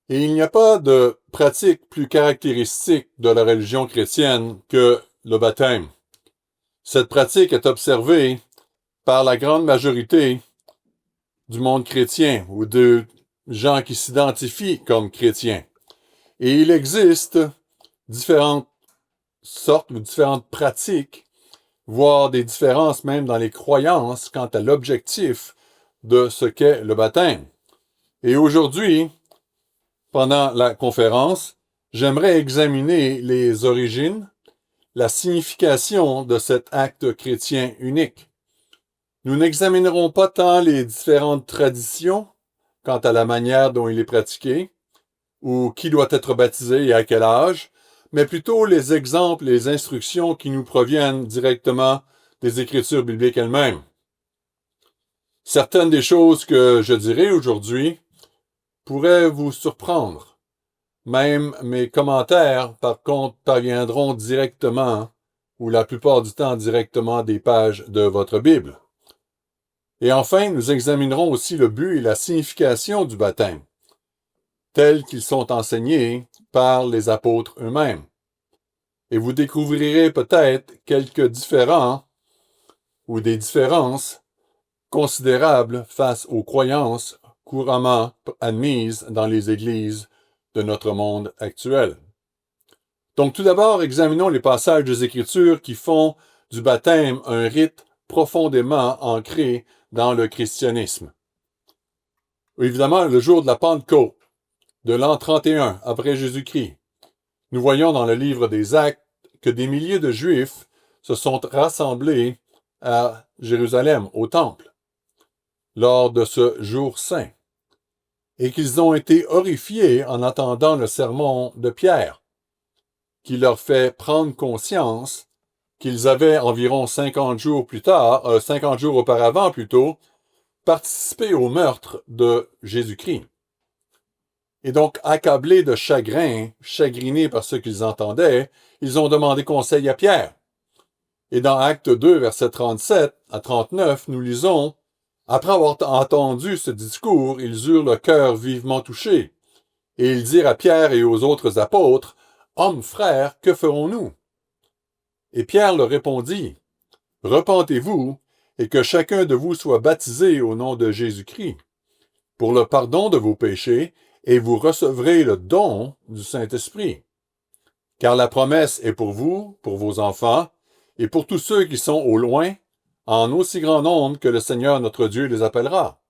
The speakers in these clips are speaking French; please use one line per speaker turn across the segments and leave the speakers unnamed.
Et il n'y a pas de pratique plus caractéristique de la religion chrétienne que le baptême. Cette pratique est observée par la grande majorité du monde chrétien ou de gens qui s'identifient comme chrétiens. Et il existe différentes sortes ou différentes pratiques, voire des différences même dans les croyances quant à l'objectif de ce qu'est le baptême. Et aujourd'hui, pendant la conférence, j'aimerais examiner les origines, la signification de cet acte chrétien unique. Nous n'examinerons pas tant les différentes traditions quant à la manière dont il est pratiqué, ou qui doit être baptisé et à quel âge, mais plutôt les exemples et les instructions qui nous proviennent directement des Écritures bibliques elles-mêmes. Certaines des choses que je dirai aujourd'hui pourraient vous surprendre. Même mes commentaires, par contre, parviendront directement, ou la plupart du temps directement des pages de votre Bible. Et enfin, nous examinerons aussi le but et la signification du baptême, tels qu'ils sont enseignés par les apôtres eux-mêmes. Et vous découvrirez peut-être quelques différends ou des différences considérables face aux croyances couramment admises dans les églises de notre monde actuel. Donc tout d'abord, examinons les passages des Écritures qui font du baptême un rite profondément ancré dans le christianisme. Évidemment, le jour de la Pentecôte, de l'an 31 après Jésus-Christ, nous voyons dans le livre des Actes que des milliers de Juifs se sont rassemblés à Jérusalem, au Temple, lors de ce jour saint, et qu'ils ont été horrifiés en entendant le sermon de Pierre, qui leur fait prendre conscience qu'ils avaient environ 50 jours plus tard, 50 jours auparavant plutôt, participé au meurtre de Jésus-Christ. Et donc, accablés de chagrin, chagrinés par ce qu'ils entendaient, ils ont demandé conseil à Pierre. Et dans Acte 2, versets 37 à 39, nous lisons, « Après avoir entendu ce discours, ils eurent le cœur vivement touché. Et ils dirent à Pierre et aux autres apôtres, « Hommes, frères, que ferons-nous? » Et Pierre leur répondit, « Repentez-vous, et que chacun de vous soit baptisé au nom de Jésus-Christ, pour le pardon de vos péchés, et vous recevrez le don du Saint-Esprit. Car la promesse est pour vous, pour vos enfants, et pour tous ceux qui sont au loin, en aussi grand nombre que le Seigneur notre Dieu les appellera. »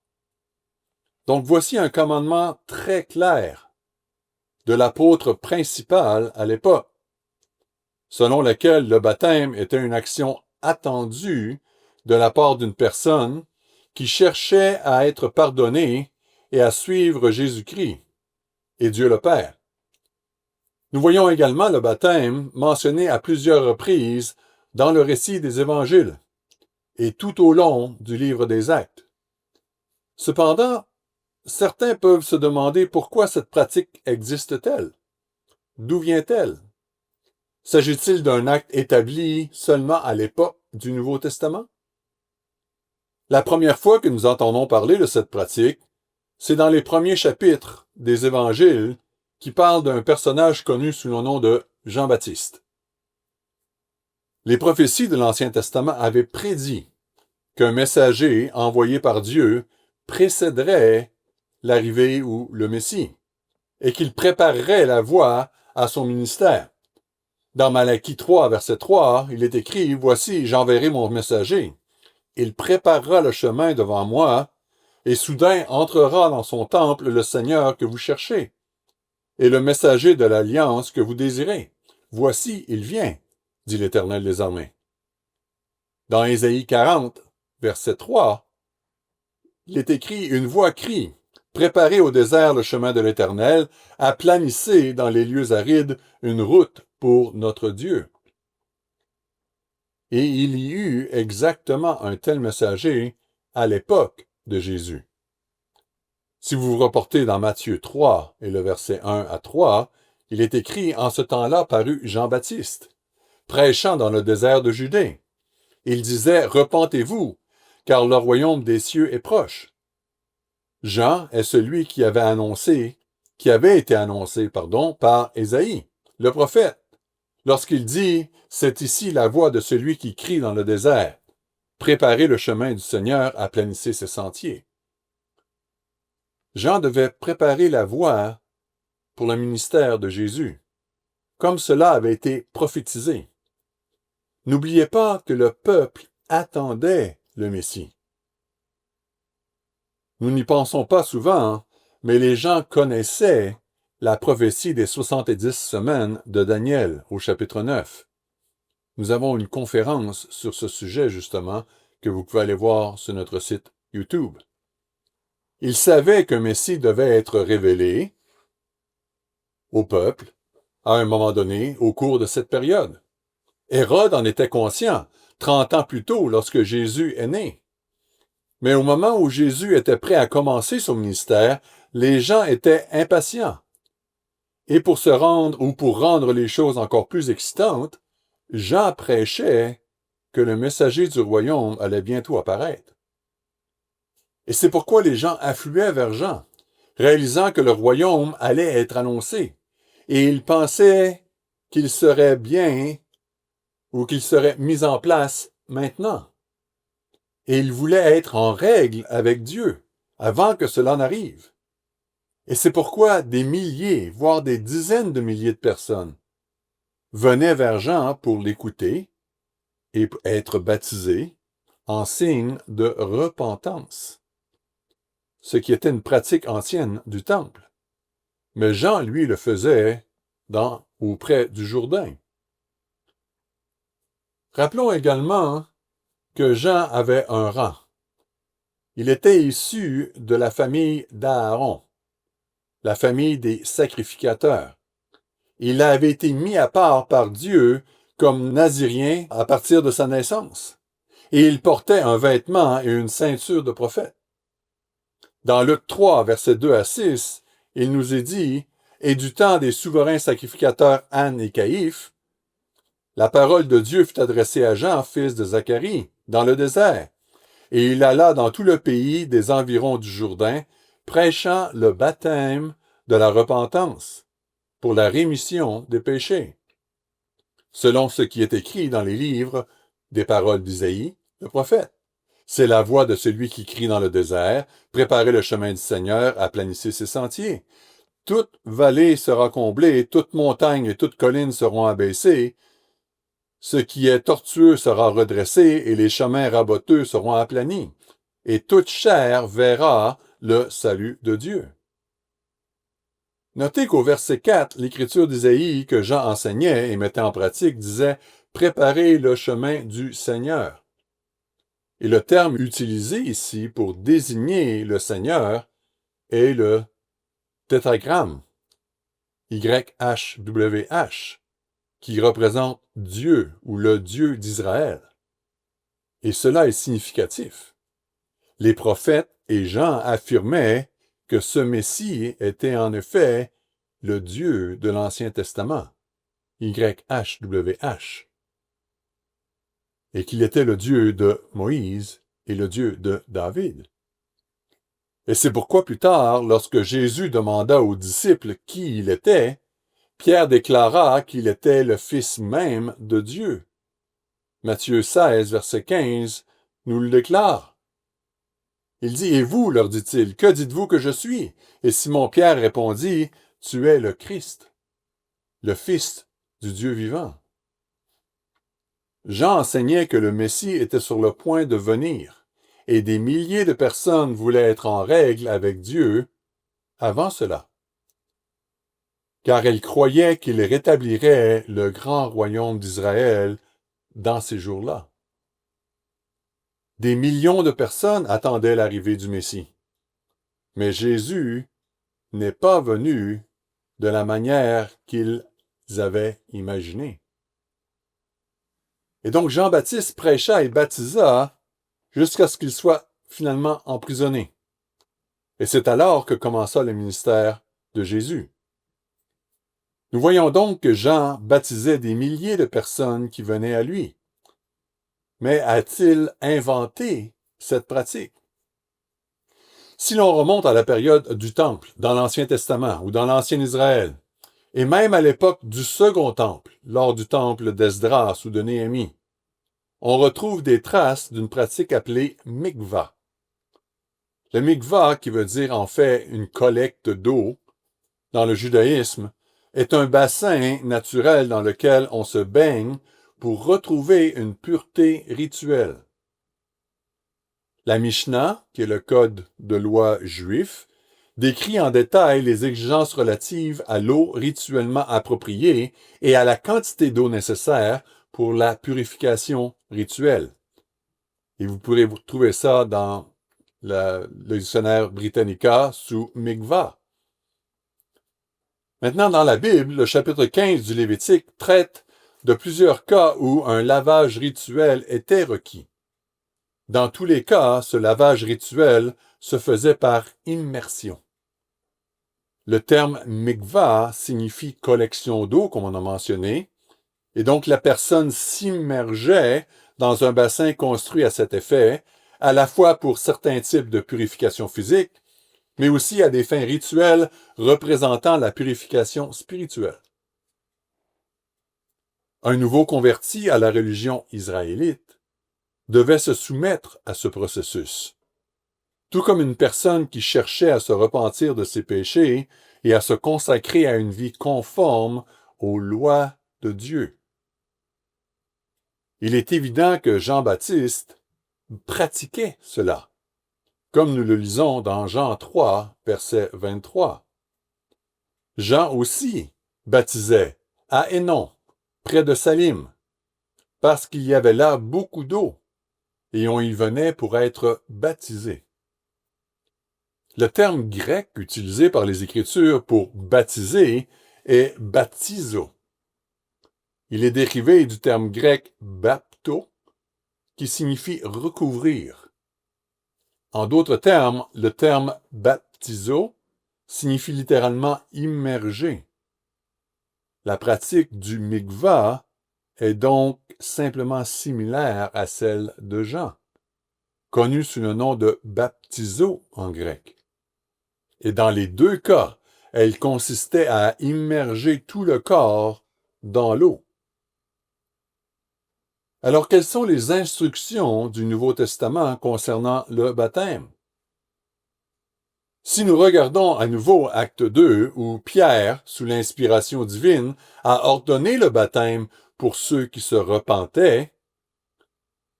Donc voici un commandement très clair de l'apôtre principal à l'époque, selon lequel le baptême était une action attendue de la part d'une personne qui cherchait à être pardonnée et à suivre Jésus-Christ et Dieu le Père. Nous voyons également le baptême mentionné à plusieurs reprises dans le récit des évangiles et tout au long du livre des Actes. Cependant, certains peuvent se demander pourquoi cette pratique existe-t-elle? D'où vient-elle? S'agit-il d'un acte établi seulement à l'époque du Nouveau Testament? La première fois que nous entendons parler de cette pratique, c'est dans les premiers chapitres des évangiles qui parlent d'un personnage connu sous le nom de Jean-Baptiste. Les prophéties de l'Ancien Testament avaient prédit qu'un messager envoyé par Dieu précéderait l'arrivée ou le Messie, et qu'il préparerait la voie à son ministère. Dans Malachie 3, verset 3, il est écrit, « Voici, j'enverrai mon messager. Il préparera le chemin devant moi, et soudain entrera dans son temple le Seigneur que vous cherchez, et le messager de l'alliance que vous désirez. Voici, il vient, dit l'Éternel des armées. » Dans Ésaïe 40, verset 3, il est écrit, « Une voix crie, préparez au désert le chemin de l'Éternel, aplanissez dans les lieux arides une route pour notre Dieu. » Et il y eut exactement un tel messager à l'époque de Jésus. Si vous vous reportez dans Matthieu 3 et le verset 1 à 3, il est écrit, « En ce temps-là parut Jean-Baptiste, prêchant dans le désert de Judée. Il disait, repentez-vous, car le royaume des cieux est proche. » Jean est celui qui avait annoncé qui avait été annoncé, par Ésaïe, le prophète, lorsqu'il dit « C'est ici la voix de celui qui crie dans le désert. Préparez le chemin du Seigneur, aplanissez ses sentiers. » Jean devait préparer la voie pour le ministère de Jésus, comme cela avait été prophétisé. N'oubliez pas que le peuple attendait le Messie. Nous n'y pensons pas souvent, mais les gens connaissaient la prophétie des 70 semaines de Daniel au chapitre 9. Nous avons une conférence sur ce sujet, justement, que vous pouvez aller voir sur notre site YouTube. Ils savaient qu'un Messie devait être révélé au peuple à un moment donné au cours de cette période. Hérode en était conscient 30 ans plus tôt lorsque Jésus est né. Mais au moment où Jésus était prêt à commencer son ministère, les gens étaient impatients. Et pour rendre les choses encore plus excitantes, Jean prêchait que le messager du royaume allait bientôt apparaître. Et c'est pourquoi les gens affluaient vers Jean, réalisant que le royaume allait être annoncé. Et ils pensaient qu'il serait bien ou qu'il serait mis en place maintenant. Et ils voulaient être en règle avec Dieu avant que cela n'arrive. Et c'est pourquoi des milliers, voire des dizaines de milliers de personnes venaient vers Jean pour l'écouter et être baptisés en signe de repentance, ce qui était une pratique ancienne du temple. Mais Jean, lui, le faisait dans ou près du Jourdain. Rappelons également que Jean avait un rang. Il était issu de la famille d'Aaron, la famille des sacrificateurs. Il avait été mis à part par Dieu comme nazirien à partir de sa naissance. Et il portait un vêtement et une ceinture de prophète. Dans Luc 3, versets 2 à 6, il nous est dit « Et du temps des souverains sacrificateurs Anne et Caïphe, la parole de Dieu fut adressée à Jean, fils de Zacharie, dans le désert. Et il alla dans tout le pays des environs du Jourdain, prêchant le baptême de la repentance pour la rémission des péchés, selon ce qui est écrit dans les livres des paroles d'Isaïe, le prophète. C'est la voix de celui qui crie dans le désert, préparez le chemin du Seigneur, aplanissez ses sentiers. Toute vallée sera comblée, toute montagne et toute colline seront abaissées, ce qui est tortueux sera redressé, et les chemins raboteux seront aplanis, et toute chair verra le salut de Dieu. Notez qu'au verset 4, l'écriture d'Isaïe que Jean enseignait et mettait en pratique disait « Préparez le chemin du Seigneur ». Et le terme utilisé ici pour désigner le Seigneur est le tétragramme, YHWH, qui représente Dieu ou le Dieu d'Israël. Et cela est significatif. Les prophètes et Jean affirmaient que ce Messie était en effet le Dieu de l'Ancien Testament, YHWH, et qu'il était le Dieu de Moïse et le Dieu de David. Et c'est pourquoi plus tard, lorsque Jésus demanda aux disciples qui il était, Pierre déclara qu'il était le Fils même de Dieu. Matthieu 16, verset 15, nous le déclare. Il dit, « Et vous, leur dit-il, que dites-vous que je suis? » Et Simon-Pierre répondit, « Tu es le Christ, le Fils du Dieu vivant. » Jean enseignait que le Messie était sur le point de venir, et des milliers de personnes voulaient être en règle avec Dieu avant cela, car elles croyaient qu'il rétablirait le grand royaume d'Israël dans ces jours-là. Des millions de personnes attendaient l'arrivée du Messie. Mais Jésus n'est pas venu de la manière qu'ils avaient imaginée. Et donc Jean-Baptiste prêcha et baptisa jusqu'à ce qu'il soit finalement emprisonné. Et c'est alors que commença le ministère de Jésus. Nous voyons donc que Jean baptisait des milliers de personnes qui venaient à lui. Mais a-t-il inventé cette pratique? Si l'on remonte à la période du Temple, dans l'Ancien Testament ou dans l'Ancien Israël, et même à l'époque du Second Temple, lors du Temple d'Esdras ou de Néhémie, on retrouve des traces d'une pratique appelée mikvah. Le mikvah, qui veut dire en fait une collecte d'eau, dans le judaïsme, est un bassin naturel dans lequel on se baigne pour retrouver une pureté rituelle. La Mishnah, qui est le code de loi juif, décrit en détail les exigences relatives à l'eau rituellement appropriée et à la quantité d'eau nécessaire pour la purification rituelle. Et vous pourrez vous trouver ça dans le dictionnaire Britannica sous mikvah. Maintenant, dans la Bible, le chapitre 15 du Lévitique traite de plusieurs cas où un lavage rituel était requis. Dans tous les cas, ce lavage rituel se faisait par immersion. Le terme mikvah signifie collection d'eau, comme on a mentionné, et donc la personne s'immergeait dans un bassin construit à cet effet, à la fois pour certains types de purification physique, mais aussi à des fins rituelles représentant la purification spirituelle. Un nouveau converti à la religion israélite devait se soumettre à ce processus, tout comme une personne qui cherchait à se repentir de ses péchés et à se consacrer à une vie conforme aux lois de Dieu. Il est évident que Jean-Baptiste pratiquait cela, comme nous le lisons dans Jean 3, verset 23. Jean aussi baptisait à Hénon, près de Salim, parce qu'il y avait là beaucoup d'eau, et on y venait pour être baptisé. Le terme grec utilisé par les Écritures pour baptiser est baptizo. Il est dérivé du terme grec bapto, qui signifie recouvrir. En d'autres termes, le terme baptizo signifie littéralement immerger. La pratique du mikvah est donc simplement similaire à celle de Jean, connue sous le nom de baptizo en grec. Et dans les deux cas, elle consistait à immerger tout le corps dans l'eau. Alors, quelles sont les instructions du Nouveau Testament concernant le baptême? Si nous regardons à nouveau Acte 2, où Pierre, sous l'inspiration divine, a ordonné le baptême pour ceux qui se repentaient,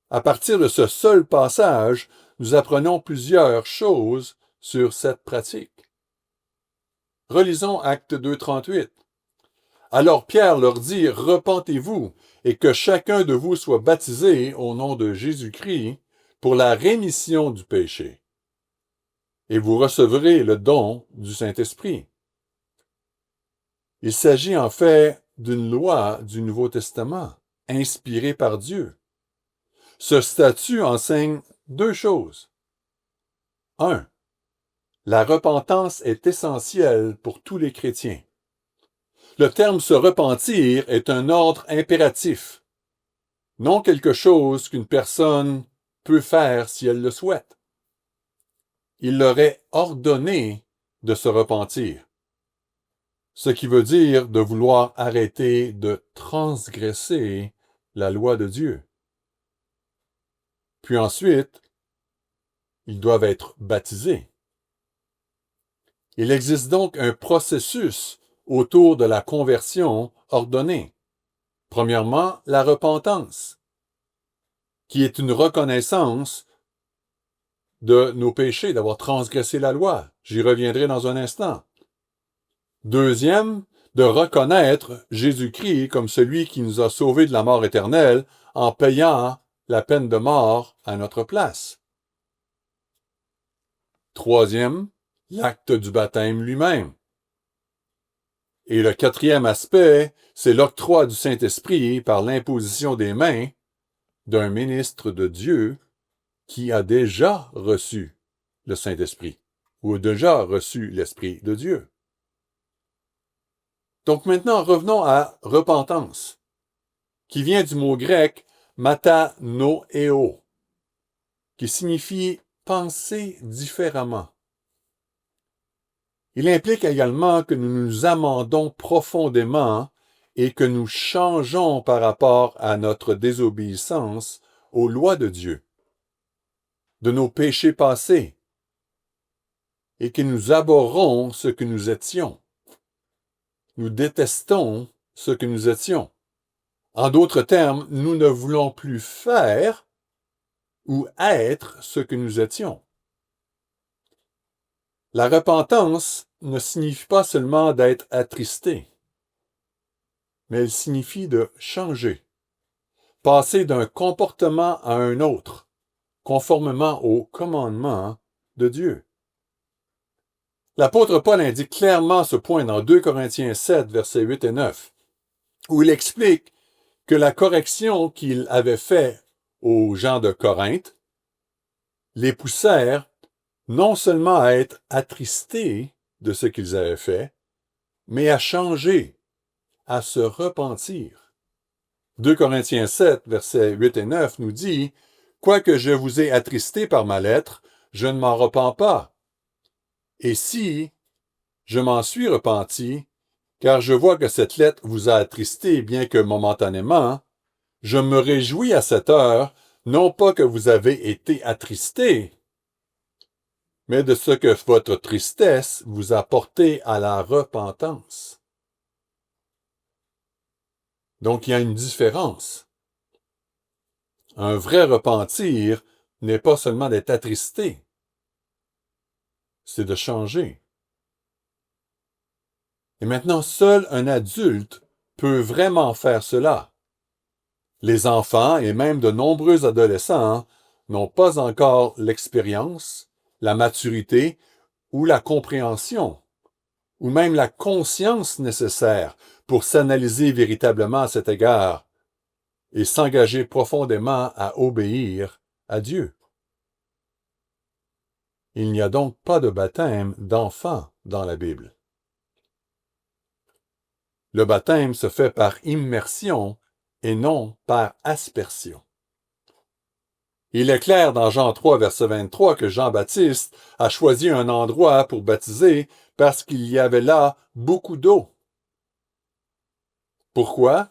à partir de ce seul passage, nous apprenons plusieurs choses sur cette pratique. Relisons Acte 2, 38. Alors Pierre leur dit, « Repentez-vous, et que chacun de vous soit baptisé au nom de Jésus-Christ pour la rémission du péché. Et vous recevrez le don du Saint-Esprit. » Il s'agit en fait d'une loi du Nouveau Testament, inspirée par Dieu. Ce statut enseigne deux choses. 1. La repentance est essentielle pour tous les chrétiens. Le terme se repentir est un ordre impératif, non quelque chose qu'une personne peut faire si elle le souhaite. Il leur est ordonné de se repentir, ce qui veut dire de vouloir arrêter de transgresser la loi de Dieu. Puis ensuite, ils doivent être baptisés. Il existe donc un processus autour de la conversion ordonnée. Premièrement, la repentance, qui est une reconnaissance de nos péchés, d'avoir transgressé la loi. J'y reviendrai dans un instant. Deuxième, de reconnaître Jésus-Christ comme celui qui nous a sauvés de la mort éternelle en payant la peine de mort à notre place. Troisième, l'acte du baptême lui-même. Et le quatrième aspect, c'est l'octroi du Saint-Esprit par l'imposition des mains d'un ministre de Dieu qui a déjà reçu le Saint-Esprit ou a déjà reçu l'Esprit de Dieu. Donc maintenant, revenons à repentance, qui vient du mot grec matanoeo, qui signifie penser différemment, Il implique également que nous nous amendons profondément et que nous changeons par rapport à notre désobéissance aux lois de Dieu, de nos péchés passés, et que nous abhorrons ce que nous étions. Nous détestons ce que nous étions. En d'autres termes, nous ne voulons plus faire ou être ce que nous étions. La repentance ne signifie pas seulement d'être attristé, mais elle signifie de changer, passer d'un comportement à un autre, conformément au commandement de Dieu. L'apôtre Paul indique clairement ce point dans 2 Corinthiens 7, versets 8 et 9, où il explique que la correction qu'il avait faite aux gens de Corinthe les poussèrent non seulement à être attristés de ce qu'ils avaient fait, mais à changer, à se repentir. 2 Corinthiens 7, versets 8 et 9 nous dit « Quoique je vous ai attristé par ma lettre, je ne m'en repens pas. Et si je m'en suis repenti, car je vois que cette lettre vous a attristé bien que momentanément, je me réjouis à cette heure, non pas que vous avez été attristés, mais de ce que votre tristesse vous a porté à la repentance. » Donc il y a une différence. Un vrai repentir n'est pas seulement d'être attristé, c'est de changer. Et maintenant, seul un adulte peut vraiment faire cela. Les enfants et même de nombreux adolescents n'ont pas encore l'expérience, la maturité ou la compréhension, ou même la conscience nécessaire pour s'analyser véritablement à cet égard et s'engager profondément à obéir à Dieu. Il n'y a donc pas de baptême d'enfant dans la Bible. Le baptême se fait par immersion et non par aspersion. Il est clair dans Jean 3, verset 23, que Jean-Baptiste a choisi un endroit pour baptiser parce qu'il y avait là beaucoup d'eau. Pourquoi?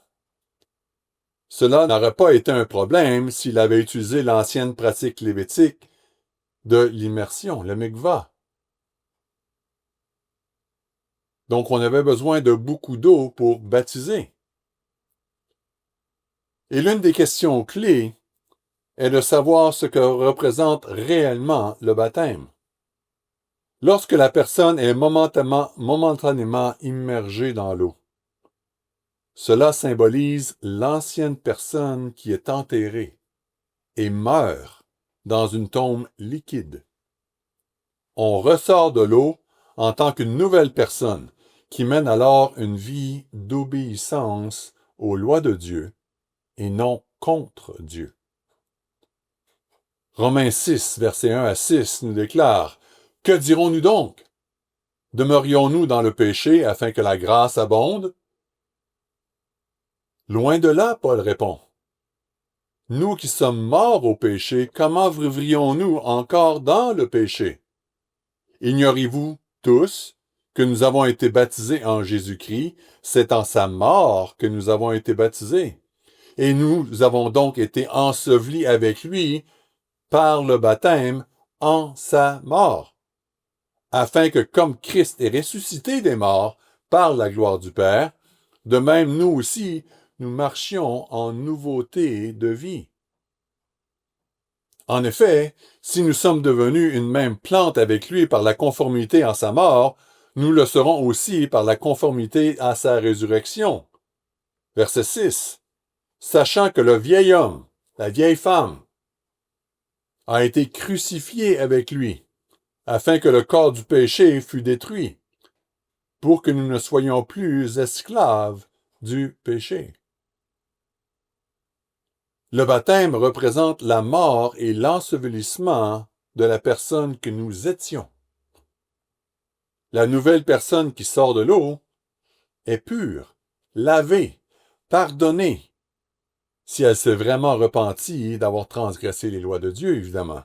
Cela n'aurait pas été un problème s'il avait utilisé l'ancienne pratique lévitique de l'immersion, le mikvah. Donc on avait besoin de beaucoup d'eau pour baptiser. Et l'une des questions clés est de savoir ce que représente réellement le baptême. Lorsque la personne est momentanément immergée dans l'eau, cela symbolise l'ancienne personne qui est enterrée et meurt dans une tombe liquide. On ressort de l'eau en tant qu'une nouvelle personne qui mène alors une vie d'obéissance aux lois de Dieu et non contre Dieu. Romains 6, versets 1 à 6 nous déclare « Que dirons-nous donc? Demeurions-nous dans le péché afin que la grâce abonde? » Loin de là, Paul répond. Nous qui sommes morts au péché, comment vivrions-nous encore dans le péché? Ignorez-vous tous que nous avons été baptisés en Jésus-Christ, c'est en sa mort que nous avons été baptisés. Et nous avons donc été ensevelis avec lui par le baptême en sa mort, afin que comme Christ est ressuscité des morts par la gloire du Père, de même nous aussi, nous marchions en nouveauté de vie. En effet, si nous sommes devenus une même plante avec lui par la conformité à sa mort, nous le serons aussi par la conformité à sa résurrection. Verset 6. Sachant que le vieil homme, la vieille femme, a été crucifié avec lui, afin que le corps du péché fût détruit, pour que nous ne soyons plus esclaves du péché. Le baptême représente la mort et l'ensevelissement de la personne que nous étions. La nouvelle personne qui sort de l'eau est pure, lavée, pardonnée, si elle s'est vraiment repentie d'avoir transgressé les lois de Dieu, évidemment.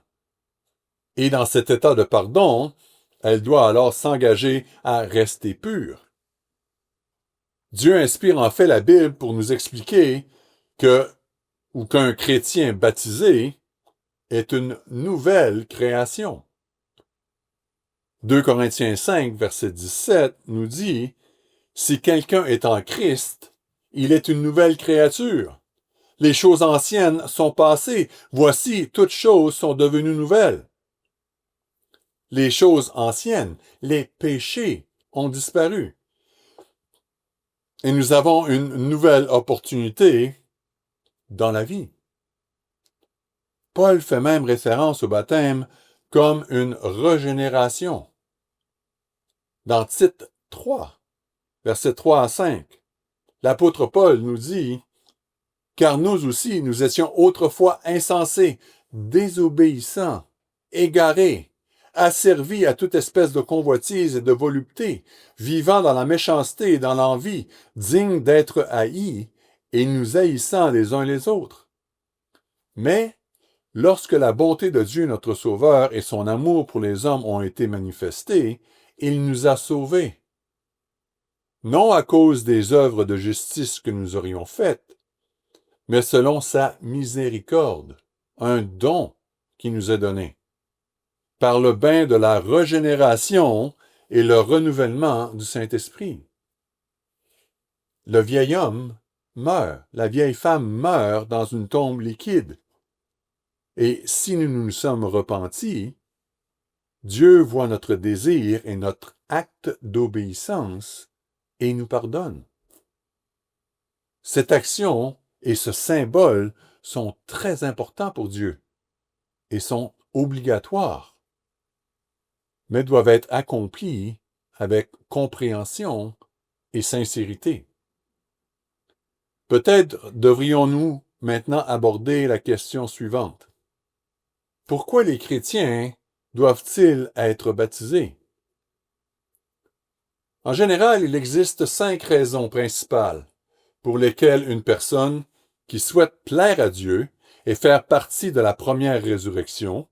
Et dans cet état de pardon, Elle doit alors s'engager à rester pure. Dieu inspire en fait la Bible pour nous expliquer qu'un chrétien baptisé est une nouvelle création. 2 Corinthiens 5, verset 17 nous dit « Si quelqu'un est en Christ, il est une nouvelle créature. Les choses anciennes sont passées. Voici, toutes choses sont devenues nouvelles. » Les choses anciennes, les péchés ont disparu. Et nous avons une nouvelle opportunité dans la vie. Paul fait même référence au baptême comme une régénération. Dans Tite 3, versets 3 à 5, l'apôtre Paul nous dit « Car nous aussi, nous étions autrefois insensés, désobéissants, égarés, asservis à toute espèce de convoitise et de volupté, vivant dans la méchanceté et dans l'envie, dignes d'être haïs, et nous haïssant les uns les autres. Mais, lorsque la bonté de Dieu notre Sauveur et son amour pour les hommes ont été manifestés, il nous a sauvés. Non à cause des œuvres de justice que nous aurions faites, mais selon sa miséricorde, un don qui nous est donné, par le bain de la régénération et le renouvellement du Saint-Esprit. Le vieil homme meurt, la vieille femme meurt dans une tombe liquide. Et si nous nous sommes repentis, Dieu voit notre désir et notre acte d'obéissance et nous pardonne. Cette action et ce symbole sont très importants pour Dieu et sont obligatoires, mais doivent être accomplis avec compréhension et sincérité. Peut-être devrions-nous maintenant aborder la question suivante. Pourquoi les chrétiens doivent-ils être baptisés? En général, il existe 5 raisons principales pour lesquelles une personne qui souhaite plaire à Dieu et faire partie de la première résurrection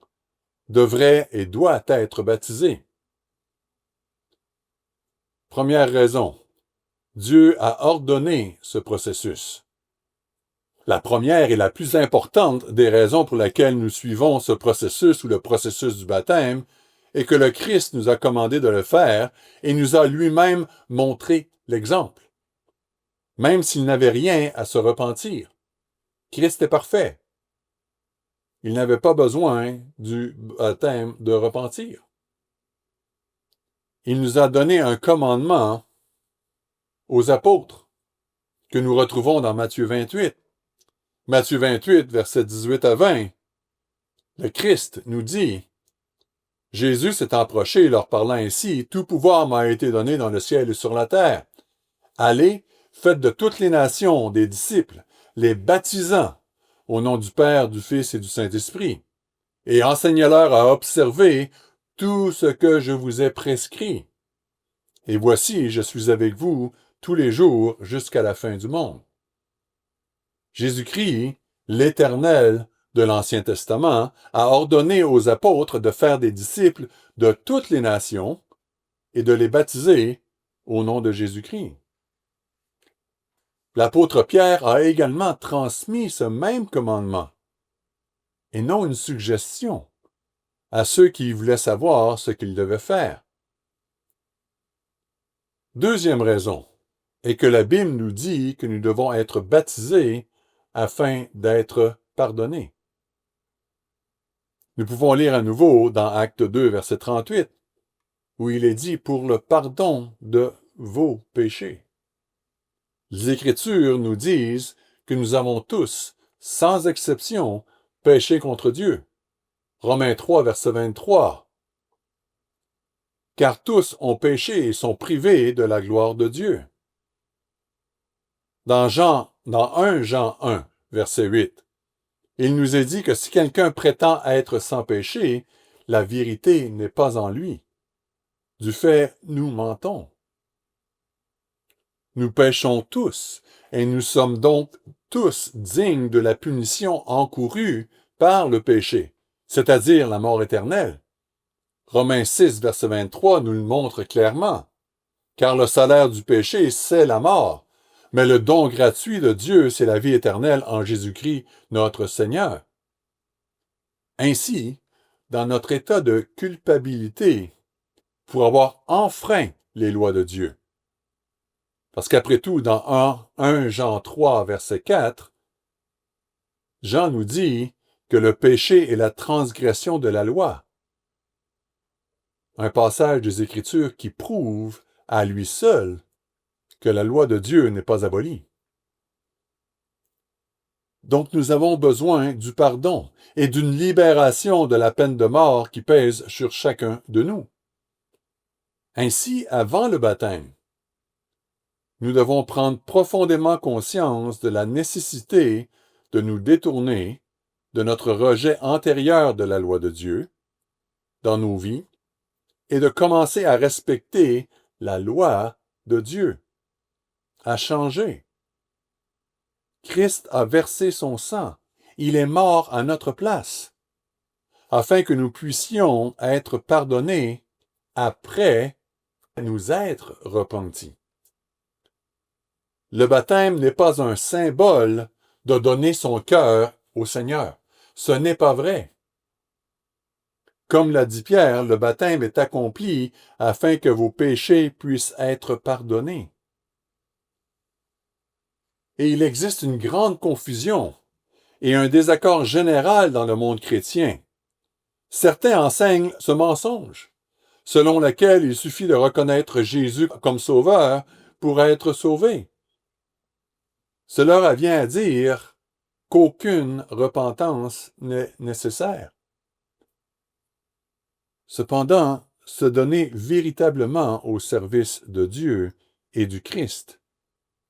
devrait et doit être baptisée. Première raison, Dieu a ordonné ce processus. La première et la plus importante des raisons pour lesquelles nous suivons ce processus ou le processus du baptême est que le Christ nous a commandé de le faire et nous a lui-même montré l'exemple. Même s'il n'avait rien à se repentir. Christ est parfait. Il n'avait pas besoin du baptême de repentir. Il nous a donné un commandement aux apôtres que nous retrouvons dans Matthieu 28. Matthieu 28, versets 18 à 20. Le Christ nous dit, Jésus s'est approché et leur parlant ainsi, « Tout pouvoir m'a été donné dans le ciel et sur la terre. Allez, faites de toutes les nations des disciples, les baptisant au nom du Père, du Fils et du Saint-Esprit, et enseignez-leur à observer tout ce que je vous ai prescrit. Et voici, je suis avec vous tous les jours jusqu'à la fin du monde. » Jésus-Christ, l'Éternel de l'Ancien Testament, a ordonné aux apôtres de faire des disciples de toutes les nations et de les baptiser au nom de Jésus-Christ. L'apôtre Pierre a également transmis ce même commandement, et non une suggestion, à ceux qui voulaient savoir ce qu'ils devaient faire. Deuxième raison est que la Bible nous dit que nous devons être baptisés afin d'être pardonnés. Nous pouvons lire à nouveau dans Acte 2, verset 38, où il est dit « pour le pardon de vos péchés ». Les Écritures nous disent que nous avons tous, sans exception, péché contre Dieu. Romains 3, verset 23. Car tous ont péché et sont privés de la gloire de Dieu. Dans 1 Jean 1, verset 8, il nous est dit que si quelqu'un prétend être sans péché, la vérité n'est pas en lui. Du fait, nous mentons. Nous péchons tous, et nous sommes donc tous dignes de la punition encourue par le péché, c'est-à-dire la mort éternelle. Romains 6, verset 23 nous le montre clairement. Car le salaire du péché, c'est la mort. Mais le don gratuit de Dieu, c'est la vie éternelle en Jésus-Christ, notre Seigneur. Ainsi, dans notre état de culpabilité, pour avoir enfreint les lois de Dieu. Parce qu'après tout, dans 1 Jean 3, verset 4, Jean nous dit que le péché est la transgression de la loi. Un passage des Écritures qui prouve à lui seul que la loi de Dieu n'est pas abolie. Donc nous avons besoin du pardon et d'une libération de la peine de mort qui pèse sur chacun de nous. Ainsi, avant le baptême, nous devons prendre profondément conscience de la nécessité de nous détourner de notre rejet antérieur de la loi de Dieu dans nos vies et de commencer à respecter la loi de Dieu, à changer. Christ a versé son sang. Il est mort à notre place, afin que nous puissions être pardonnés après nous être repentis. Le baptême n'est pas un symbole de donner son cœur au Seigneur. Ce n'est pas vrai. Comme l'a dit Pierre, le baptême est accompli afin que vos péchés puissent être pardonnés. Et il existe une grande confusion et un désaccord général dans le monde chrétien. Certains enseignent ce mensonge, selon lequel il suffit de reconnaître Jésus comme sauveur pour être sauvé. Cela revient à dire qu'aucune repentance n'est nécessaire. Cependant, se donner véritablement au service de Dieu et du Christ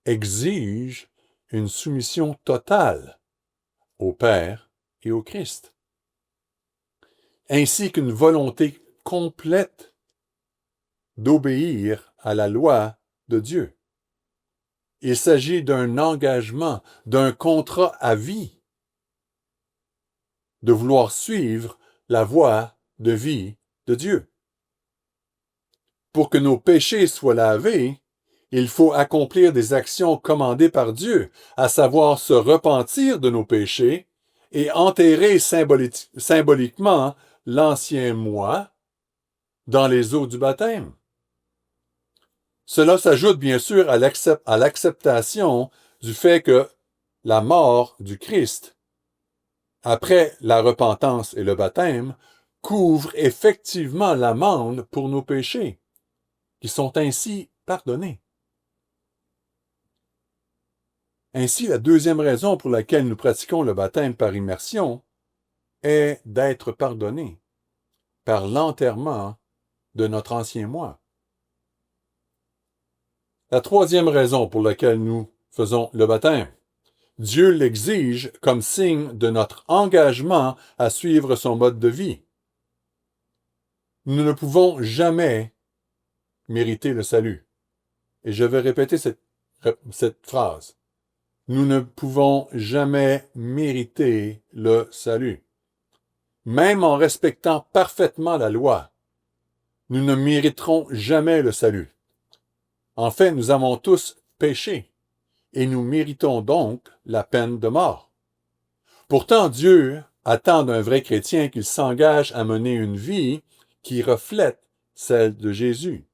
exige une soumission totale au Père et au Christ, ainsi qu'une volonté complète d'obéir à la loi de Dieu. Il s'agit d'un engagement, d'un contrat à vie, de vouloir suivre la voie de vie de Dieu. Pour que nos péchés soient lavés, il faut accomplir des actions commandées par Dieu, à savoir se repentir de nos péchés et enterrer symboliquement l'ancien moi dans les eaux du baptême. Cela s'ajoute bien sûr à l'acceptation du fait que la mort du Christ, après la repentance et le baptême, couvre effectivement l'amende pour nos péchés, qui sont ainsi pardonnés. Ainsi, la deuxième raison pour laquelle nous pratiquons le baptême par immersion est d'être pardonnés par l'enterrement de notre ancien moi. La troisième raison pour laquelle nous faisons le baptême, Dieu l'exige comme signe de notre engagement à suivre son mode de vie. Nous ne pouvons jamais mériter le salut. Et je vais répéter cette phrase. Nous ne pouvons jamais mériter le salut. Même en respectant parfaitement la loi, nous ne mériterons jamais le salut. En fait, nous avons tous péché et nous méritons donc la peine de mort. Pourtant, Dieu attend d'un vrai chrétien qu'il s'engage à mener une vie qui reflète celle de Jésus.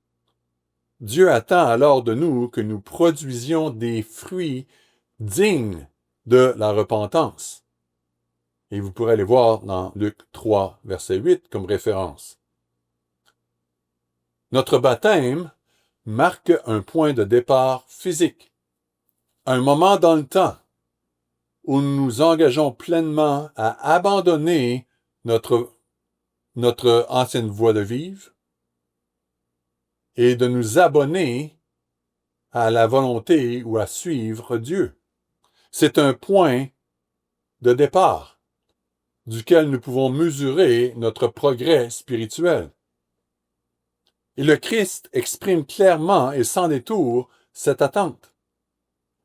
Dieu attend alors de nous que nous produisions des fruits dignes de la repentance. Et vous pourrez les voir dans Luc 3, verset 8 comme référence. Notre baptême marque un point de départ physique, un moment dans le temps où nous nous engageons pleinement à abandonner notre ancienne voie de vivre et de nous abonner à la volonté ou à suivre Dieu. C'est un point de départ duquel nous pouvons mesurer notre progrès spirituel. Et le Christ exprime clairement et sans détour cette attente.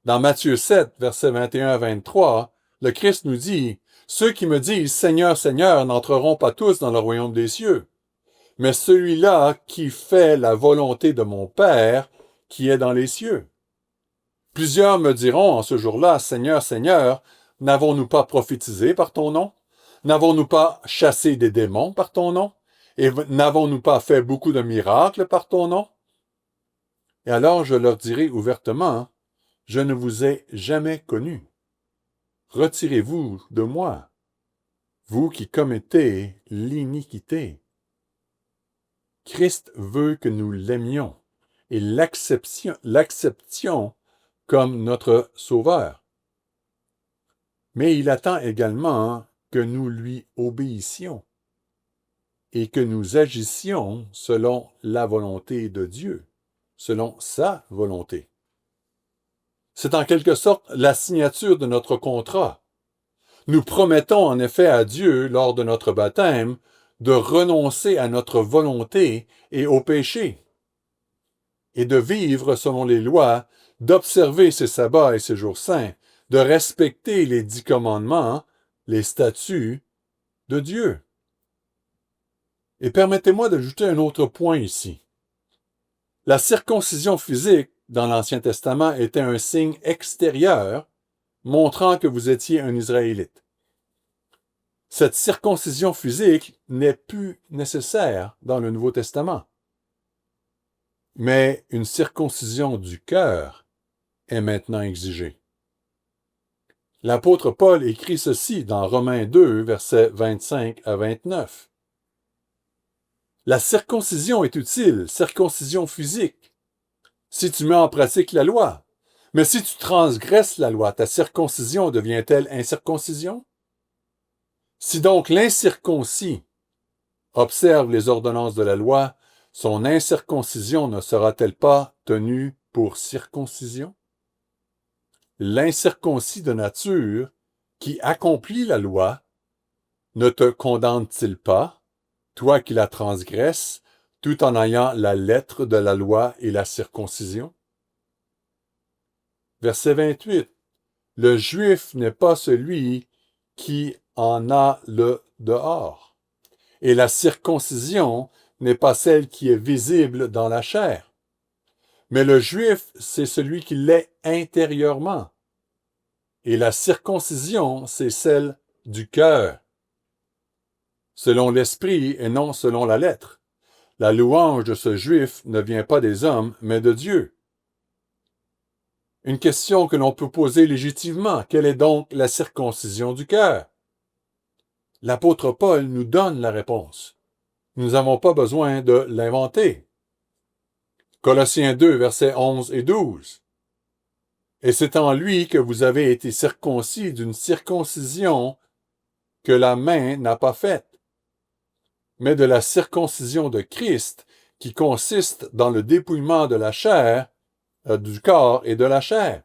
Dans Matthieu 7, versets 21 à 23, le Christ nous dit « Ceux qui me disent « Seigneur, Seigneur » n'entreront pas tous dans le royaume des cieux, mais celui-là qui fait la volonté de mon Père qui est dans les cieux. Plusieurs me diront en ce jour-là, Seigneur, Seigneur, n'avons-nous pas prophétisé par ton nom? N'avons-nous pas chassé des démons par ton nom? Et n'avons-nous pas fait beaucoup de miracles par ton nom? Et alors je leur dirai ouvertement, je ne vous ai jamais connus. Retirez-vous de moi, vous qui commettez l'iniquité. Christ veut que nous l'aimions et l'acceptions comme notre Sauveur. Mais il attend également que nous lui obéissions et que nous agissions selon la volonté de Dieu, selon sa volonté. C'est en quelque sorte la signature de notre contrat. Nous promettons en effet à Dieu, lors de notre baptême, de renoncer à notre volonté et au péché, et de vivre selon les lois, d'observer ses sabbats et ses jours saints, de respecter les 10 commandements, les statuts de Dieu. Et permettez-moi d'ajouter un autre point ici. La circoncision physique dans l'Ancien Testament était un signe extérieur montrant que vous étiez un Israélite. Cette circoncision physique n'est plus nécessaire dans le Nouveau Testament. Mais une circoncision du cœur est maintenant exigée. L'apôtre Paul écrit ceci dans Romains 2, versets 25 à 29. La circoncision est utile, circoncision physique, si tu mets en pratique la loi. Mais si tu transgresses la loi, ta circoncision devient-elle incirconcision? Si donc l'incirconcis observe les ordonnances de la loi, son incirconcision ne sera-t-elle pas tenue pour circoncision? L'incirconcis de nature, qui accomplit la loi, ne te condamne-t-il pas, toi qui la transgresses, tout en ayant la lettre de la loi et la circoncision? Verset 28. Le juif n'est pas celui qui en a le dehors, et la circoncision n'est pas celle qui est visible dans la chair. Mais le juif, c'est celui qui l'est intérieurement, et la circoncision, c'est celle du cœur, selon l'esprit et non selon la lettre. La louange de ce juif ne vient pas des hommes, mais de Dieu. Une question que l'on peut poser légitimement, quelle est donc la circoncision du cœur? L'apôtre Paul nous donne la réponse. Nous n'avons pas besoin de l'inventer. Colossiens 2, versets 11 et 12. Et c'est en lui que vous avez été circoncis d'une circoncision que la main n'a pas faite, mais de la circoncision de Christ qui consiste dans le dépouillement de la chair, du corps et de la chair,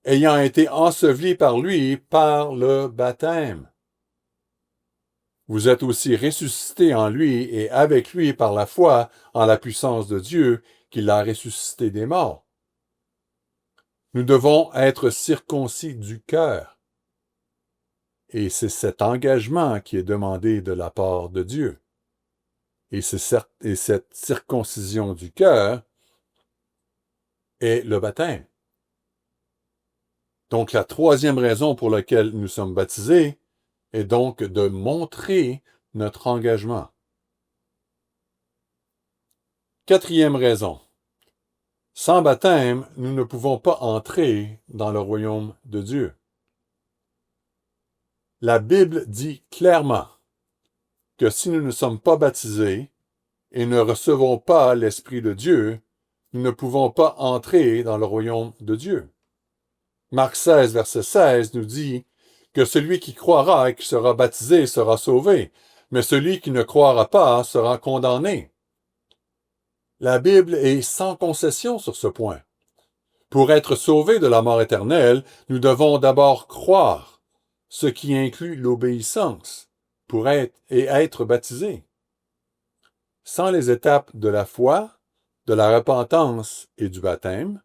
ayant été ensevelis par lui par le baptême. Vous êtes aussi ressuscités en lui et avec lui par la foi en la puissance de Dieu qui l'a ressuscité des morts. Nous devons être circoncis du cœur. Et c'est cet engagement qui est demandé de la part de Dieu. Et cette circoncision du cœur est le baptême. Donc la troisième raison pour laquelle nous sommes baptisés est donc de montrer notre engagement. Quatrième raison. Sans baptême, nous ne pouvons pas entrer dans le royaume de Dieu. La Bible dit clairement que si nous ne sommes pas baptisés et ne recevons pas l'Esprit de Dieu, nous ne pouvons pas entrer dans le royaume de Dieu. Marc 16, verset 16 nous dit que celui qui croira et qui sera baptisé sera sauvé, mais celui qui ne croira pas sera condamné. La Bible est sans concession sur ce point. Pour être sauvés de la mort éternelle, nous devons d'abord croire, ce qui inclut l'obéissance, pour être baptisés. Sans les étapes de la foi, de la repentance et du baptême,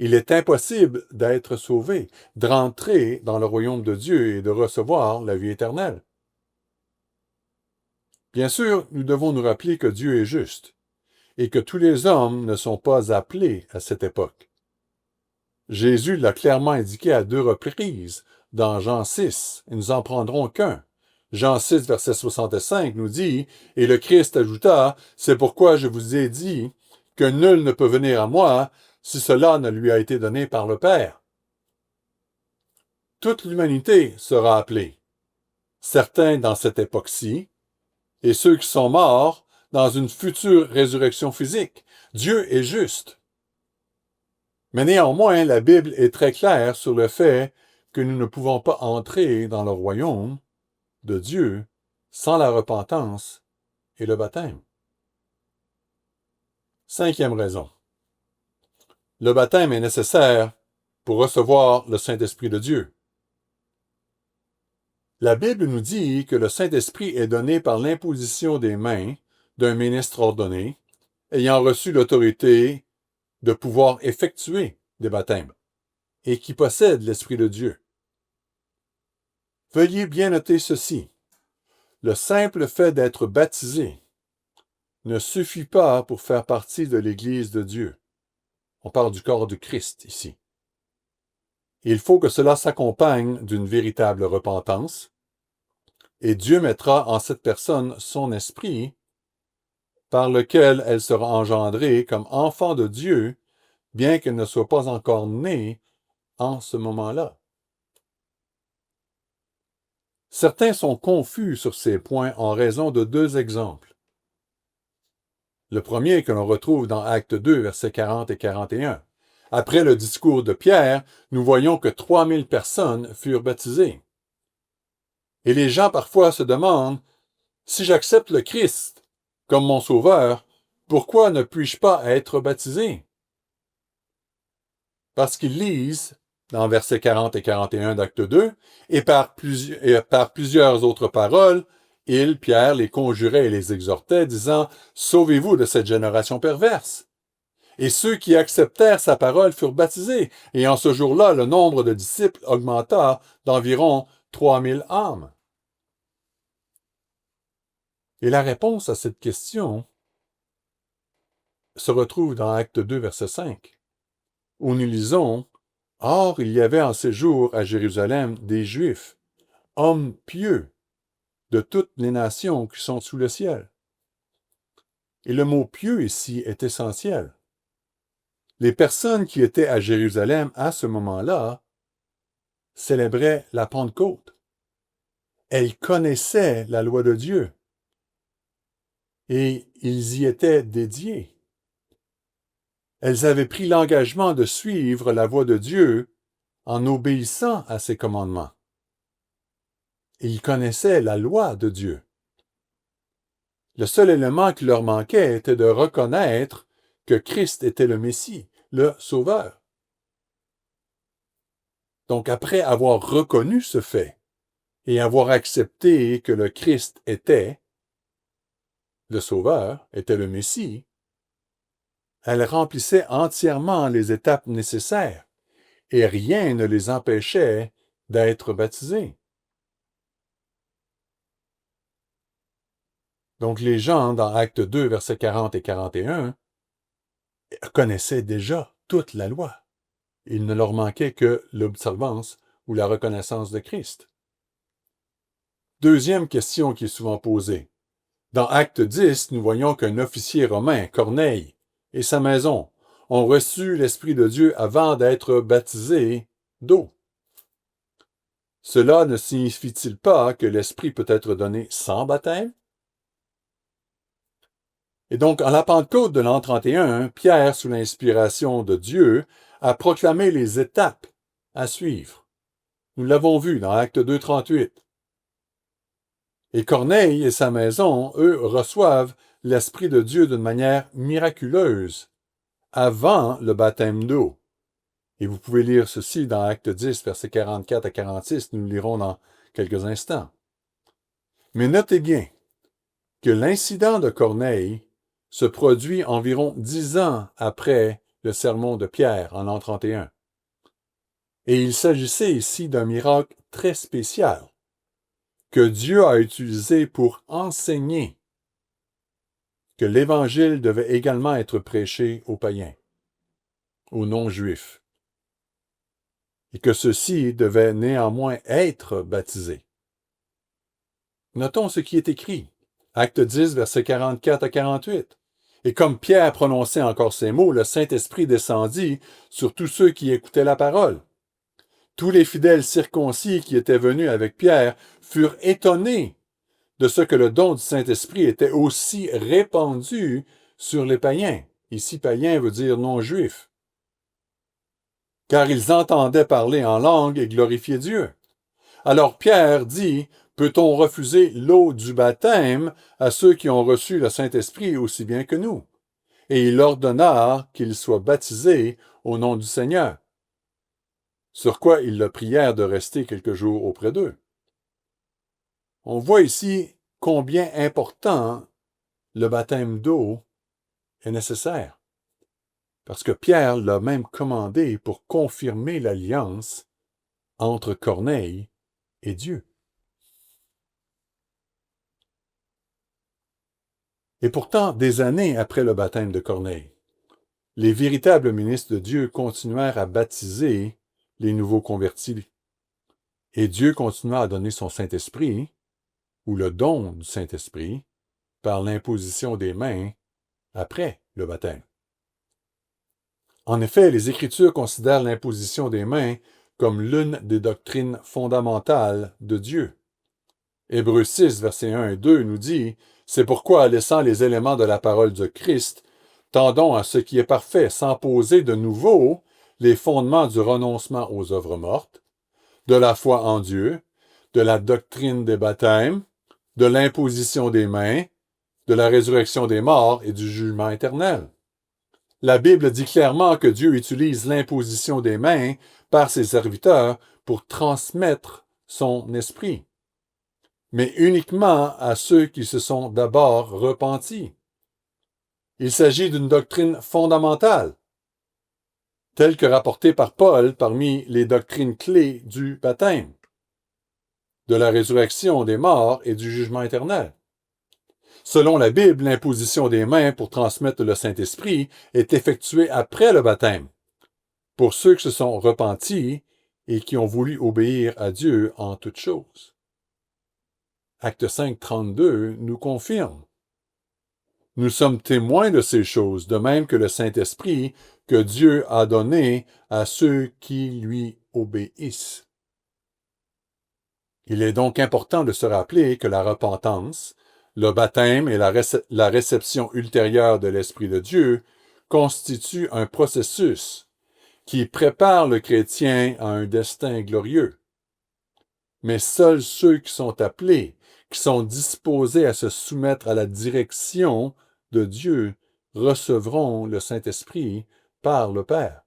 il est impossible d'être sauvé, de rentrer dans le royaume de Dieu et de recevoir la vie éternelle. Bien sûr, nous devons nous rappeler que Dieu est juste et que tous les hommes ne sont pas appelés à cette époque. Jésus l'a clairement indiqué à 2 reprises dans Jean 6, et nous en prendrons qu'un. Jean 6, verset 65 nous dit, « Et le Christ ajouta, « C'est pourquoi je vous ai dit que nul ne peut venir à moi si cela ne lui a été donné par le Père. » Toute l'humanité sera appelée, certains dans cette époque-ci, et ceux qui sont morts dans une future résurrection physique. Dieu est juste. Mais néanmoins, la Bible est très claire sur le fait que nous ne pouvons pas entrer dans le royaume de Dieu sans la repentance et le baptême. 5e raison. Le baptême est nécessaire pour recevoir le Saint-Esprit de Dieu. La Bible nous dit que le Saint-Esprit est donné par l'imposition des mains d'un ministre ordonné, ayant reçu l'autorité de pouvoir effectuer des baptêmes, et qui possède l'Esprit de Dieu. Veuillez bien noter ceci. Le simple fait d'être baptisé ne suffit pas pour faire partie de l'Église de Dieu. On parle du corps de Christ ici. Il faut que cela s'accompagne d'une véritable repentance, et Dieu mettra en cette personne son esprit, par lequel elle sera engendrée comme enfant de Dieu, bien qu'elle ne soit pas encore née en ce moment-là. Certains sont confus sur ces points en raison de 2 exemples. Le premier que l'on retrouve dans Acte 2, versets 40 et 41. Après le discours de Pierre, nous voyons que 3000 personnes furent baptisées. Et les gens parfois se demandent, si j'accepte le Christ comme mon sauveur, pourquoi ne puis-je pas être baptisé? Parce qu'ils lisent dans versets 40 et 41 d'Acte 2, et par plusieurs autres paroles, il, Pierre, les conjurait et les exhortait, disant, « Sauvez-vous de cette génération perverse. » Et ceux qui acceptèrent sa parole furent baptisés, et en ce jour-là, le nombre de disciples augmenta d'environ 3000 âmes. Et la réponse à cette question se retrouve dans Acte 2, verset 5, où nous lisons, « Or, il y avait en ces jours à Jérusalem des Juifs, hommes pieux, de toutes les nations qui sont sous le ciel. » Et le mot « pieux » ici est essentiel. Les personnes qui étaient à Jérusalem à ce moment-là célébraient la Pentecôte. Elles connaissaient la loi de Dieu et ils y étaient dédiés. Elles avaient pris l'engagement de suivre la voie de Dieu en obéissant à ses commandements. Et ils connaissaient la loi de Dieu. Le seul élément qui leur manquait était de reconnaître que Christ était le Messie, le Sauveur. Donc, après avoir reconnu ce fait et avoir accepté que le Christ était le Sauveur, était le Messie, elles remplissaient entièrement les étapes nécessaires et rien ne les empêchait d'être baptisées. Donc, les gens, dans Acte 2, versets 40 et 41, connaissaient déjà toute la loi. Il ne leur manquait que l'observance ou la reconnaissance de Christ. Deuxième question qui est souvent posée. Dans Acte 10, nous voyons qu'un officier romain, Corneille, et sa maison ont reçu l'Esprit de Dieu avant d'être baptisés d'eau. Cela ne signifie-t-il pas que l'Esprit peut être donné sans baptême? Et donc, en la Pentecôte de l'an 31, Pierre, sous l'inspiration de Dieu, a proclamé les étapes à suivre. Nous l'avons vu dans Acte 2, 38. Et Corneille et sa maison, eux, reçoivent l'Esprit de Dieu d'une manière miraculeuse, avant le baptême d'eau. Et vous pouvez lire ceci dans Acte 10, versets 44 à 46, nous le lirons dans quelques instants. Mais notez bien que l'incident de Corneille se produit environ 10 ans après le sermon de Pierre en l'an 31. Et il s'agissait ici d'un miracle très spécial que Dieu a utilisé pour enseigner que l'Évangile devait également être prêché aux païens, aux non-juifs, et que ceux-ci devaient néanmoins être baptisés. Notons ce qui est écrit. Acte 10, versets 44 à 48. Et comme Pierre prononçait encore ces mots, le Saint-Esprit descendit sur tous ceux qui écoutaient la parole. Tous les fidèles circoncis qui étaient venus avec Pierre furent étonnés de ce que le don du Saint-Esprit était aussi répandu sur les païens. Ici, païen veut dire non-juif. Car ils entendaient parler en langue et glorifier Dieu. Alors Pierre dit, peut-on refuser l'eau du baptême à ceux qui ont reçu le Saint-Esprit aussi bien que nous? Et il ordonna qu'ils soient baptisés au nom du Seigneur. Sur quoi ils le prièrent de rester quelques jours auprès d'eux. On voit ici combien important le baptême d'eau est nécessaire. Parce que Pierre l'a même commandé pour confirmer l'alliance entre Corneille et Dieu. Et pourtant, des années après le baptême de Corneille, les véritables ministres de Dieu continuèrent à baptiser les nouveaux convertis. Et Dieu continua à donner son Saint-Esprit, ou le don du Saint-Esprit, par l'imposition des mains après le baptême. En effet, les Écritures considèrent l'imposition des mains comme l'une des doctrines fondamentales de Dieu. Hébreux 6, versets 1 et 2 nous dit « C'est pourquoi, laissant les éléments de la parole de Christ, tendons à ce qui est parfait, sans poser de nouveau les fondements du renoncement aux œuvres mortes, de la foi en Dieu, de la doctrine des baptêmes, de l'imposition des mains, de la résurrection des morts et du jugement éternel. » La Bible dit clairement que Dieu utilise l'imposition des mains par ses serviteurs pour transmettre son esprit, mais uniquement à ceux qui se sont d'abord repentis. Il s'agit d'une doctrine fondamentale, telle que rapportée par Paul parmi les doctrines clés du baptême, de la résurrection des morts et du jugement éternel. Selon la Bible, l'imposition des mains pour transmettre le Saint-Esprit est effectuée après le baptême, pour ceux qui se sont repentis et qui ont voulu obéir à Dieu en toutes choses. Acte 5, 32 nous confirme. Nous sommes témoins de ces choses, de même que le Saint-Esprit que Dieu a donné à ceux qui lui obéissent. Il est donc important de se rappeler que la repentance, le baptême et la réception ultérieure de l'Esprit de Dieu constituent un processus qui prépare le chrétien à un destin glorieux. Mais seuls ceux qui sont appelés, qui sont disposés à se soumettre à la direction de Dieu, recevront le Saint-Esprit par le Père.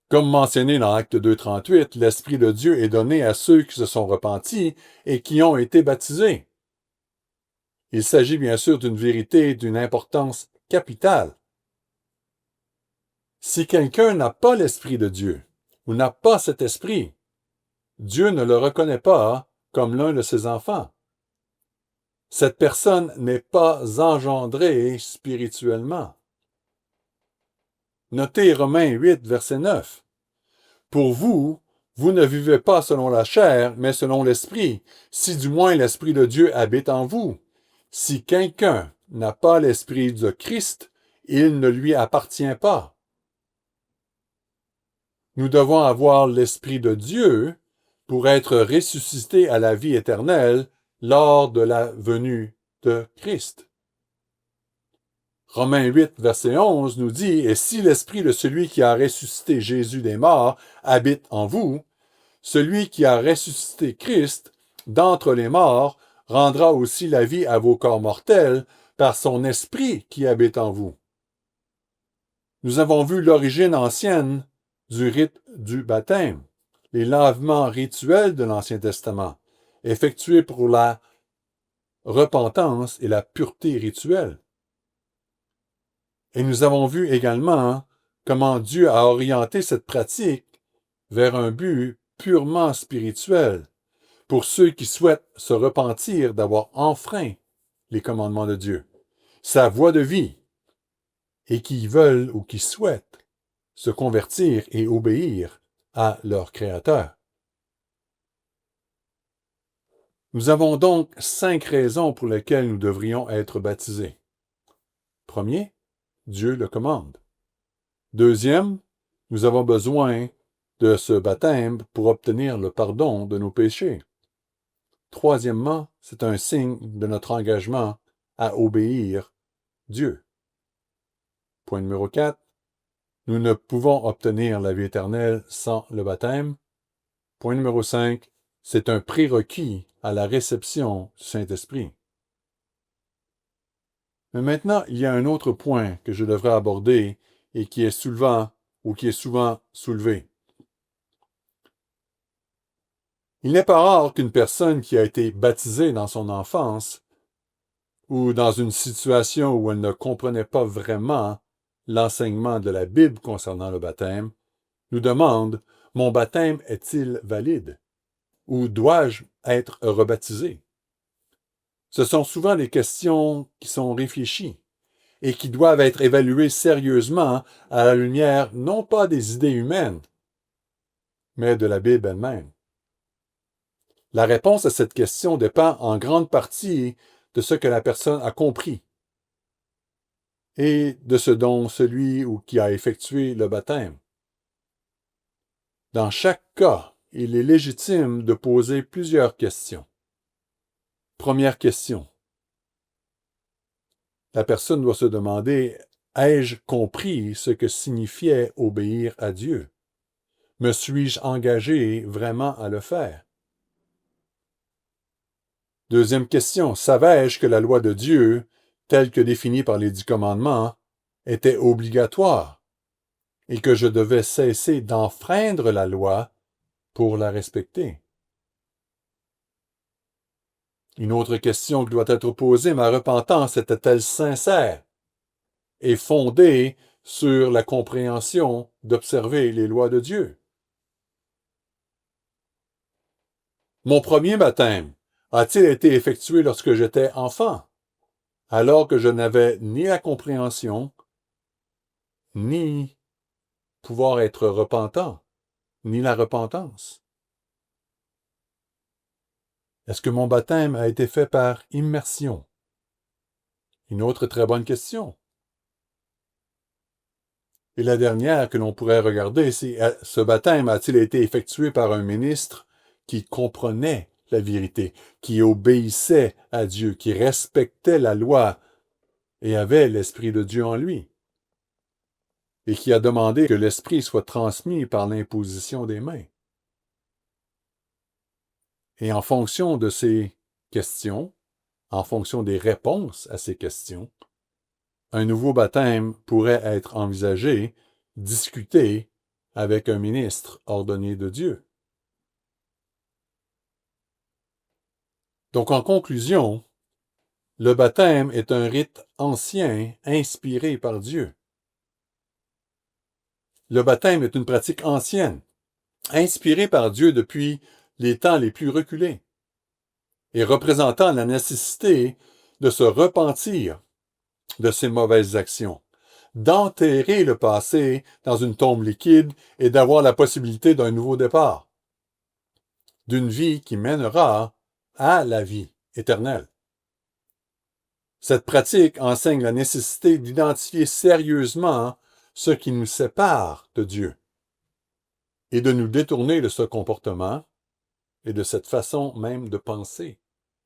Comme mentionné dans Acte 2, 38, l'Esprit de Dieu est donné à ceux qui se sont repentis et qui ont été baptisés. Il s'agit bien sûr d'une vérité d'une importance capitale. Si quelqu'un n'a pas l'Esprit de Dieu, ou n'a pas cet esprit, Dieu ne le reconnaît pas comme l'un de ses enfants. Cette personne n'est pas engendrée spirituellement. Notez Romains 8, verset 9. Pour vous, vous ne vivez pas selon la chair, mais selon l'Esprit, si du moins l'Esprit de Dieu habite en vous. Si quelqu'un n'a pas l'Esprit de Christ, il ne lui appartient pas. Nous devons avoir l'Esprit de Dieu pour être ressuscités à la vie éternelle lors de la venue de Christ. Romains 8, verset 11 nous dit « Et si l'esprit de celui qui a ressuscité Jésus des morts habite en vous, celui qui a ressuscité Christ d'entre les morts rendra aussi la vie à vos corps mortels par son esprit qui habite en vous. » Nous avons vu l'origine ancienne du rite du baptême, les lavements rituels de l'Ancien Testament, effectués pour la repentance et la pureté rituelle. Et nous avons vu également comment Dieu a orienté cette pratique vers un but purement spirituel, pour ceux qui souhaitent se repentir d'avoir enfreint les commandements de Dieu, sa voie de vie, et qui veulent ou qui souhaitent se convertir et obéir à leur Créateur. Nous avons donc 5 raisons pour lesquelles nous devrions être baptisés. Premier, Dieu le commande. Deuxième, nous avons besoin de ce baptême pour obtenir le pardon de nos péchés. Troisièmement, c'est un signe de notre engagement à obéir Dieu. Point numéro 4, nous ne pouvons obtenir la vie éternelle sans le baptême. Point numéro 5, c'est un prérequis à la réception du Saint-Esprit. Mais maintenant, il y a un autre point que je devrais aborder et qui est souvent soulevé. Il n'est pas rare qu'une personne qui a été baptisée dans son enfance ou dans une situation où elle ne comprenait pas vraiment l'enseignement de la Bible concernant le baptême, nous demande « Mon baptême est-il valide? Ou dois-je être rebaptisé? » Ce sont souvent des questions qui sont réfléchies et qui doivent être évaluées sérieusement à la lumière non pas des idées humaines, mais de la Bible elle-même. La réponse à cette question dépend en grande partie de ce que la personne a compris et de ce dont celui ou qui a effectué le baptême. Dans chaque cas, il est légitime de poser plusieurs questions. Première question. La personne doit se demander, ai-je compris ce que signifiait obéir à Dieu? Me suis-je engagé vraiment à le faire? Deuxième question, savais-je que la loi de Dieu, telle que définie par les 10 commandements, était obligatoire et que je devais cesser d'enfreindre la loi pour la respecter? Une autre question qui doit être posée, ma repentance était-elle sincère et fondée sur la compréhension d'observer les lois de Dieu? Mon premier baptême a-t-il été effectué lorsque j'étais enfant, alors que je n'avais ni la compréhension, ni pouvoir être repentant, ni la repentance? Est-ce que mon baptême a été fait par immersion? Une autre très bonne question. Et la dernière que l'on pourrait regarder, c'est ce baptême a-t-il été effectué par un ministre qui comprenait la vérité, qui obéissait à Dieu, qui respectait la loi et avait l'Esprit de Dieu en lui, et qui a demandé que l'Esprit soit transmis par l'imposition des mains? Et en fonction de ces questions, en fonction des réponses à ces questions, un nouveau baptême pourrait être envisagé, discuté avec un ministre ordonné de Dieu. Donc, en conclusion, le baptême est un rite ancien inspiré par Dieu. Le baptême est une pratique ancienne, inspirée par Dieu depuis les temps les plus reculés, et représentant la nécessité de se repentir de ses mauvaises actions, d'enterrer le passé dans une tombe liquide et d'avoir la possibilité d'un nouveau départ, d'une vie qui mènera à la vie éternelle. Cette pratique enseigne la nécessité d'identifier sérieusement ce qui nous sépare de Dieu et de nous détourner de ce comportement et de cette façon même de penser,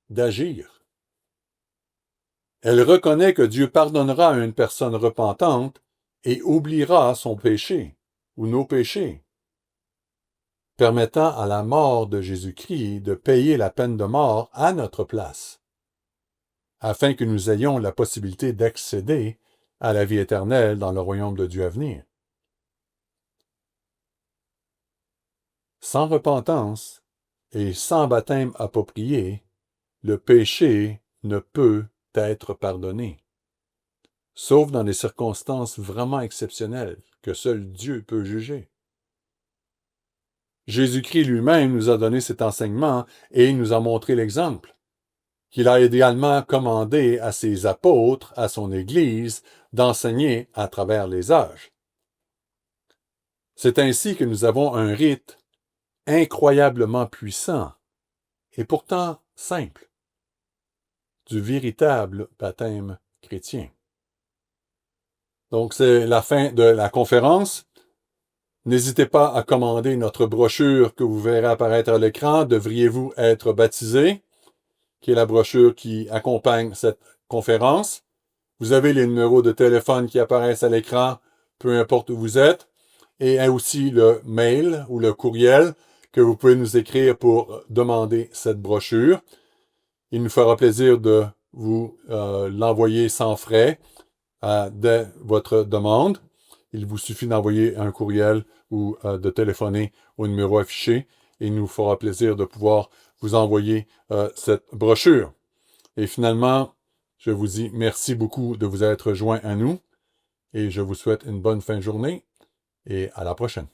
d'agir. Elle reconnaît que Dieu pardonnera à une personne repentante et oubliera son péché ou nos péchés, permettant à la mort de Jésus-Christ de payer la peine de mort à notre place, afin que nous ayons la possibilité d'accéder à la vie éternelle dans le royaume de Dieu à venir. Sans repentance et sans baptême approprié, le péché ne peut être pardonné, sauf dans des circonstances vraiment exceptionnelles que seul Dieu peut juger. Jésus-Christ lui-même nous a donné cet enseignement et il nous a montré l'exemple, qu'il a également commandé à ses apôtres, à son Église, d'enseigner à travers les âges. C'est ainsi que nous avons un rite incroyablement puissant et pourtant simple du véritable baptême chrétien. Donc, c'est la fin de la conférence. N'hésitez pas à commander notre brochure que vous verrez apparaître à l'écran. Devriez-vous être baptisé, qui est la brochure qui accompagne cette conférence. Vous avez les numéros de téléphone qui apparaissent à l'écran, peu importe où vous êtes, et aussi le mail ou le courriel que vous pouvez nous écrire pour demander cette brochure. Il nous fera plaisir de vous l'envoyer sans frais dès votre demande. Il vous suffit d'envoyer un courriel ou de téléphoner au numéro affiché et il nous fera plaisir de pouvoir vous envoyer cette brochure. Et finalement, je vous dis merci beaucoup de vous être joints à nous et je vous souhaite une bonne fin de journée et à la prochaine.